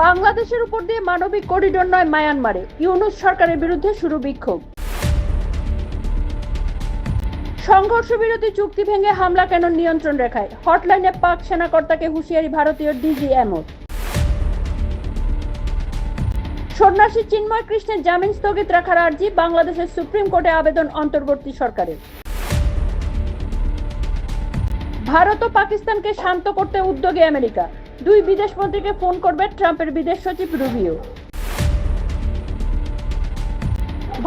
বাংলাদেশের উপর দিয়ে মানবিক করিডোর নয় মায়ানমারে, ইউনূস সরকারের বিরুদ্ধে শুরু বিক্ষোভ। সংঘর্ষ বিরতি চুক্তি ভেঙে হামলা কেন নিয়ন্ত্রণ রেখায়, হটলাইনে পাক সেনাকর্তাকে হুঁশিয়ারি ভারতীয় ডিজিএমওর। সন্ন্যাসী চিন্ময় কৃষ্ণের জামিন স্থগিত রাখার আর্জি বাংলাদেশের সুপ্রিম কোর্টে আবেদন অন্তর্বর্তী সরকারের। ভারত ও পাকিস্তানকে শান্ত করতে উদ্যোগী আমেরিকা, দুই বিদেশমন্ত্রীকে ফোন করবে ট্রাম্পের বিদেশ সচিব রুবিও।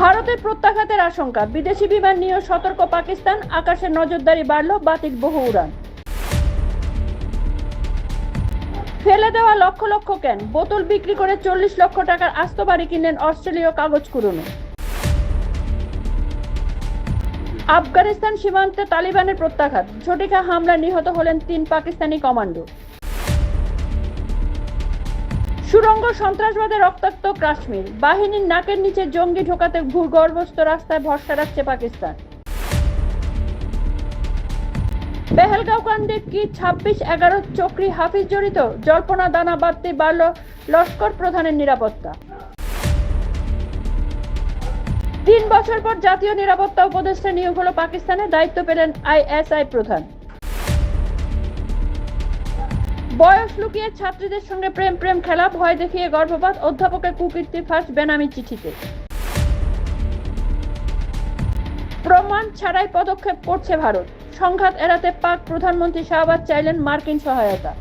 ভারতের প্রত্যাঘাতের আশঙ্কা, বিদেশি বিমান নিয়েও সতর্ক পাকিস্তান, আকাশে নজরদারি বাড়ল, বাতিল বহু উড়ান। ফেলে দেওয়া লক্ষ লক্ষ ক্যান, বোতল বিক্রি করে 40 লক্ষ টাকার আস্ত বাড়ি কিনলেন অস্ট্রেলীয় কাগজ কুড়োনো। আফগানিস্তান সীমান্তে তালিবানের প্রত্যাঘাত, ঝটিকা হামলায় নিহত হলেন 3 পাকিস্তানি কমান্ডো। সুড়ঙ্গ সন্ত্রাসবাদে রক্তাক্ত কাশ্মীর, বাহিনীর নাকের নিচে জঙ্গি ঢোকাতে ভূগর্ভস্থ রাস্তায় ভরসা রাখছে পাকিস্তান। পেহেলগাঁও কাণ্ডে কি 26/11 চক্রী হাফিজ জড়িত, জল্পনা দানা বাঁধতে বাড়ল লস্কর প্রধানের নিরাপত্তা। 3 বছর পর জাতীয় নিরাপত্তা উপদেষ্টা নিয়োগ হলো পাকিস্তানে, দায়িত্ব পেলেন আইএসআই প্রধান। বয়স লুকিয়ে ছাত্রীদের সঙ্গে প্রেম খেলা, ভয় দেখিয়ে গর্ভপাত, অধ্যাপকের কুকীর্তি ফাঁস বেনামি চিঠিতে। প্রমাণ ছাড়াই পদক্ষেপ করছে ভারত, সংঘাত এড়াতে পাক প্রধানমন্ত্রী শাহবাজ চাইলেন মার্কিন সহায়তা।